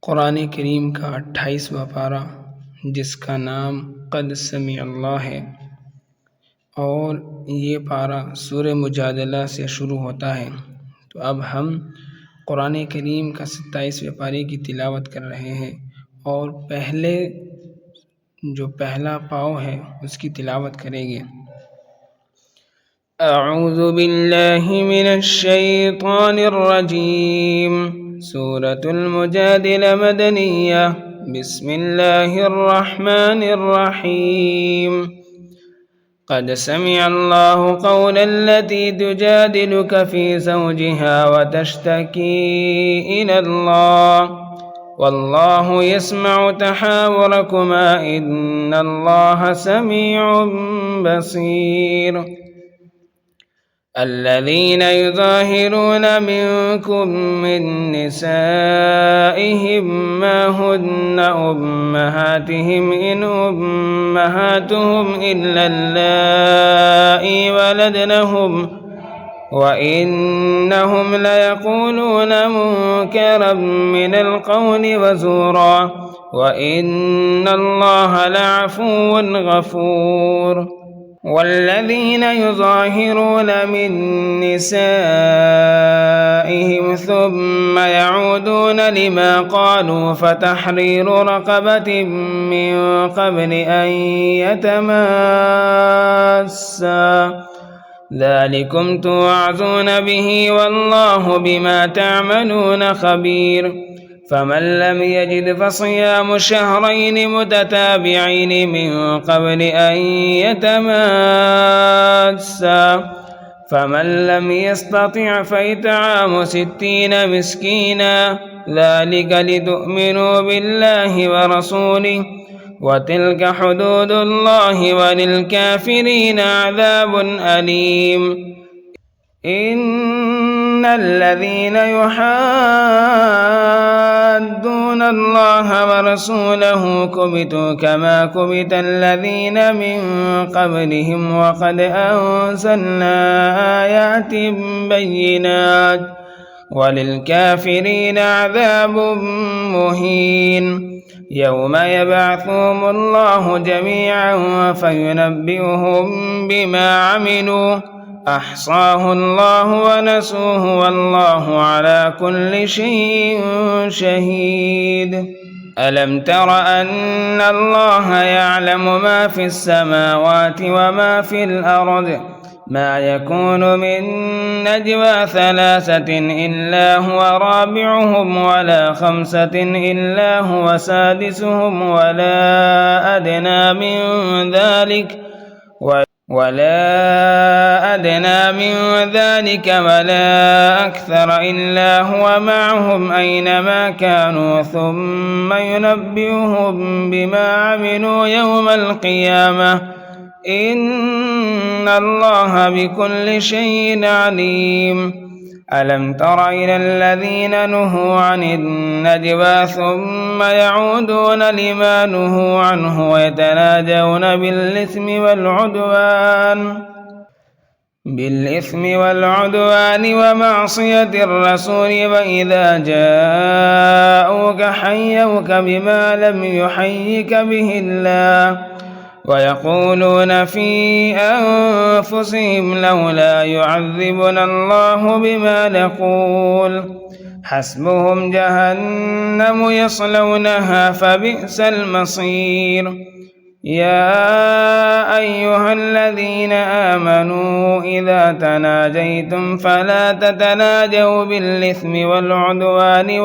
कुरान करीम का 28वां पारा जिसका नाम क़द समी अल्लाह है और ये पारा सूरह मुजादला से शुरू होता है। तो अब हम कुरान करीम का 27वें पारे की तिलावत कर रहे हैं और पहले जो पहला पाव है उसकी तिलावत करेंगे। अऊज़ु बिल्लाहि मिनश शैतानिर रजीम। सूरतुल मुजादिला मदनिया। बिस्मिल्लाहिर रहमानिर रहीम। क़द समिअ अल्लाहु क़ौलल्लती तुजादिलुका फ़ी ज़ौजिहा व तश्तकी इलल्लाह वल्लाहु यस्मअु तहावुरकुमा इन्नल्लाहा समीउन बसीर। الذين يظاهرون منكم من نسائهم ما هن أمهاتهم إن أمهاتهم إلا اللائي ولدنهم وإنهم ليقولون منكرا من القول وزورا وإن الله لعفو غفور. والذين يظاهرون من نسائهم ثم يعودون لما قالوا فتحرير رقبة من قبل أن يتماسا ذلكم توعظون به والله بما تعملون خبير. فمن لم يجد فصيام شهرين متتابعين من قبل أن يتماسا فمن لم يستطع فإطعام 60 مسكينا ذلك لتؤمنوا بالله ورسوله وتلك حدود الله وللكافرين عذاب أليم. إن الذين يحادون الله ورسوله كبتوا كما كبت الذين من قبلهم وقد أنزلنا آيات بينات وللكافرين عذاب مهين. يوم يبعثهم الله جميعا فينبئهم بما عملوا أحصاه الله ونسوه والله على كل شيء شهيد. ألم تر أن الله يعلم ما في السماوات وما في الأرض ما يكون من نجوى 3 إلا هو رابعهم ولا 5 إلا هو سادسهم ولا أدنى من ذلك ولا أكثر إلا هو معهم أينما كانوا ثم ينبئهم بما عملوا يوم القيامة إن الله بكل شيء عليم. ألم تر إلى الذين نهوا عن النجوى ثم يعودون لما نهوا عنه ويتناجون بالإثم والعدوان ومعصية الرسول وإذا جاءوك حيوك بما لم يحيك به الله ويقولون في أنفسهم لولا يعذبنا الله بما نقول حسبهم جهنم يصلونها فبئس المصير. يا أيها الذين آمنوا إذا تناجيتم فلا تتناجوا بالإثم والعدوان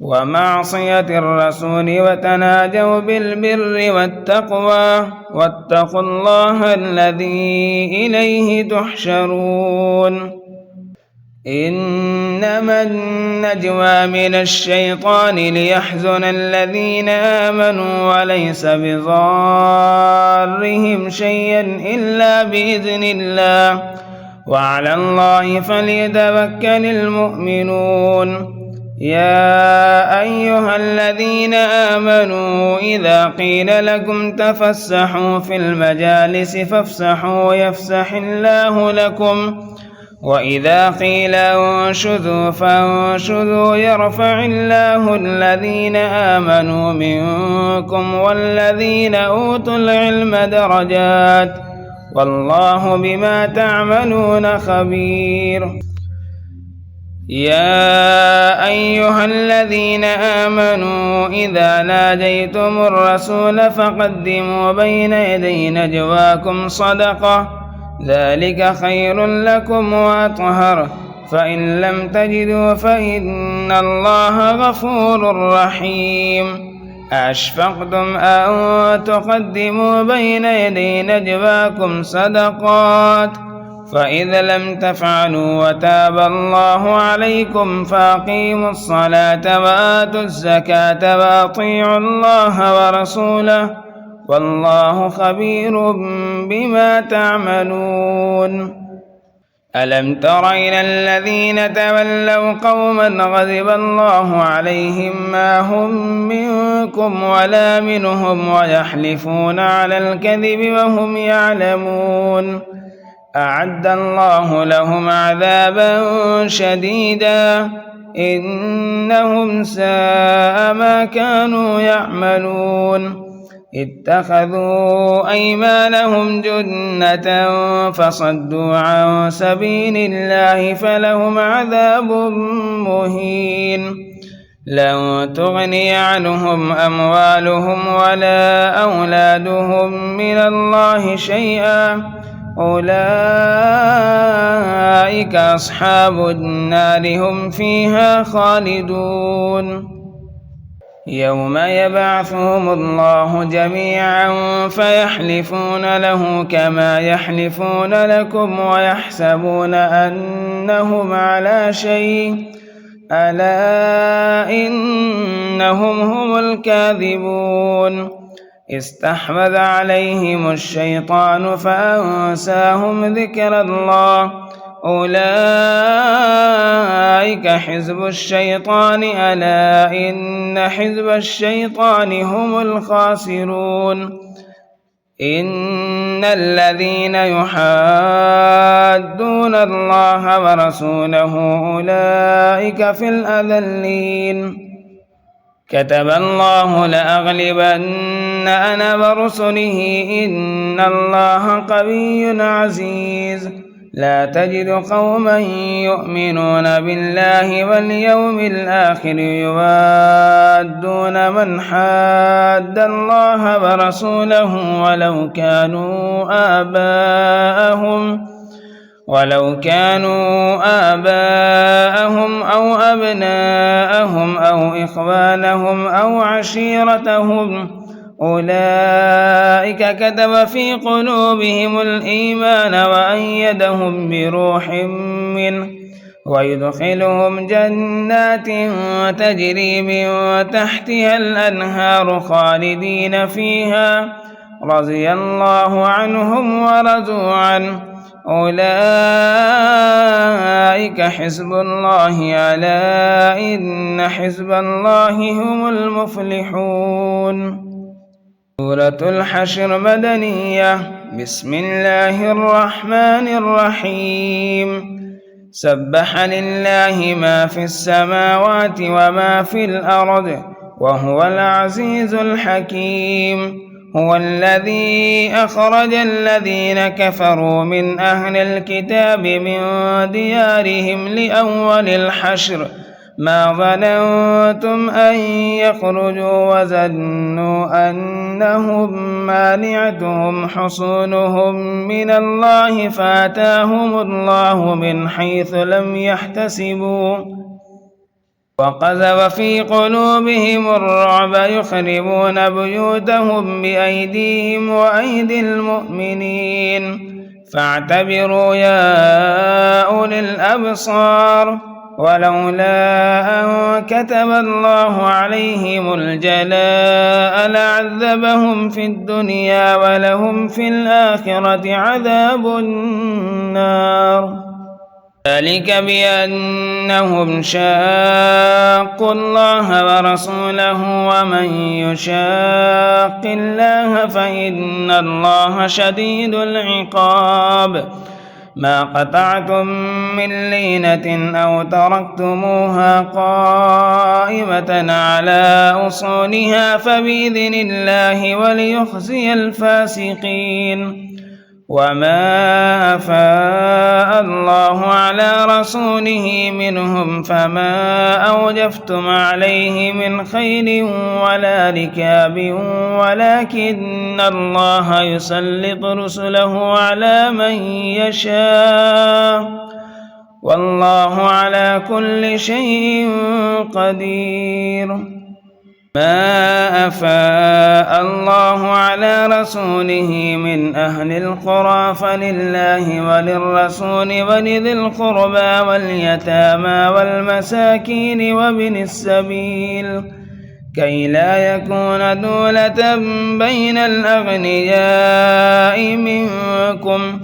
ومعصية الرسول وتناجوا بالبر والتقوى واتقوا الله الذي إليه تحشرون. إنما النجوى من الشيطان ليحزن الذين آمنوا وليس بضارهم شيئا إلا بإذن الله وعلى الله فليتوكل المؤمنون. يا أيها الذين آمنوا إذا قيل لكم تفسحوا في المجالس فافسحوا يفسح الله لكم وإذا قيل انشزوا فانشزوا يرفع الله الذين آمنوا منكم والذين أوتوا العلم درجات والله بما تعملون خبير. يا أيها الذين آمنوا إذا ناجيتم الرسول فقدموا بين يدي نجواكم صدقة ذلك خير لكم وأطهر فإن لم تجدوا فإن الله غفور رحيم. أشفقتم أن تقدموا بين يدي نجواكم صدقات فإذا لم تفعلوا وتاب الله عليكم فأقيموا الصلاة وآتوا الزكاة وأطيعوا الله ورسوله والله خبير بما تعملون. ألم تر إلى الذين تولوا قوما غضب الله عليهم ما هم منكم ولا منهم ويحلفون على الكذب وهم يعلمون أعد الله لهم عذابا شديدا إنهم ساء ما كانوا يعملون. اتخذوا أيمانهم جنة فصدوا عن سبيل الله فلهم عذاب مهين. لن تغني عنهم أموالهم ولا أولادهم من الله شيئا أولئك أصحاب النار هم فيها خالدون. يوم يبعثهم الله جميعا فيحلفون له كما يحلفون لكم ويحسبون أنهم على شيء ألا إنهم هم الكاذبون. استحوذ عليهم الشيطان فأنساهم ذكر الله أولئك حزب الشيطان ألا إن حزب الشيطان هم الخاسرون. إن الذين يحادون الله ورسوله أولئك في الأذلين. كتب الله لأغلبن أنا ورسله إن الله قوي عزيز. لا تجد قوما يؤمنون بالله واليوم الآخر يوادون من حاد الله ورسوله ولو كانوا آباءهم أو أبناءهم أو إخوانهم أو عشيرتهم أولئك كتب في قلوبهم الإيمان وأيدهم بروح منه ويدخلهم جنات تجري من تحتها الأنهار خالدين فيها رضي الله عنهم ورضوا عنه أولئك حزب الله ألا إن حزب الله هم المفلحون. سورة الحشر مدنية. بسم الله الرحمن الرحيم. سبح لله ما في السماوات وما في الأرض وهو العزيز الحكيم. هو الذي أخرج الذين كفروا من أهل الكتاب من ديارهم لأول الحشر ما ظننتم أن يخرجوا وظنوا أنهم مانعتهم حصونهم من الله فآتاهم الله من حيث لم يحتسبوا وقذف في قلوبهم الرعب يخربون بيوتهم بأيديهم وأيدي المؤمنين فاعتبروا يا أولي الأبصار. ولولا أن كتب الله عليهم الجلاء لعذبهم في الدنيا ولهم في الآخرة عذاب النار. ذلك بأنهم شاقوا الله ورسوله ومن يشاق الله فإن الله شديد العقاب. ما قطعتم من لينة أو تركتموها قائمة على أصولها فبإذن الله وليخزي الفاسقين. وما أفاء الله على رسوله منهم فما أوجفتم عليه من خيل ولا ركاب ولكن الله يسلط رسله على من يشاء والله على كل شيء قدير. ما أفاء الله على رسوله من أهل القرى فلله وللرسول ولذي القربى واليتامى والمساكين وابن السبيل كي لا يكون دولة بين الأغنياء منكم.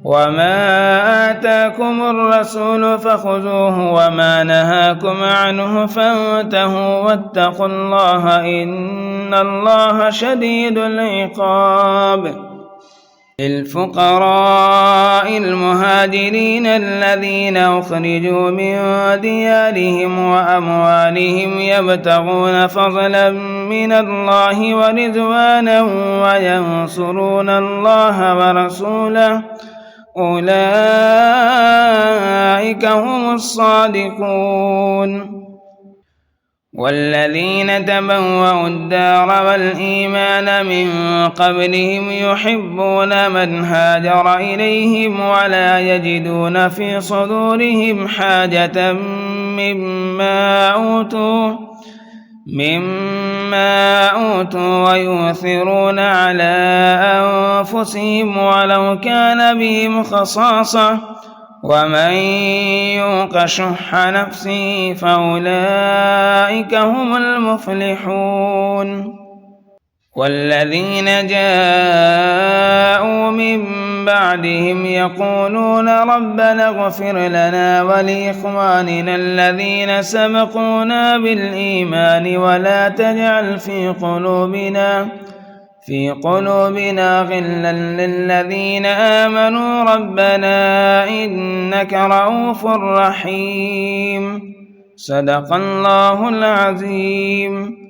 وما آتاكم الرسول فخذوه وما نهاكم عنه فانتهوا واتقوا الله إن الله شديد العقاب. للفقراء المهاجرين الذين أخرجوا من ديارهم وأموالهم يبتغون فضلا من الله ورضوانا وينصرون الله ورسوله أولئك هم الصادقون. والذين تبوأوا الدار والإيمان من قبلهم يحبون من هاجر إليهم ولا يجدون في صدورهم حاجة مما أوتوا ويؤثرون على أنفسهم ولو كان بهم خصاصة ومن يوق شح نفسه فأولئك هم المفلحون. والذين جاءوا من بعدهم يقولون ربنا اغفر لنا ولإخواننا الذين سبقونا بالإيمان ولا تجعل في قلوبنا غلا للذين آمنوا ربنا إنك رؤوف رحيم. صدق الله العظيم.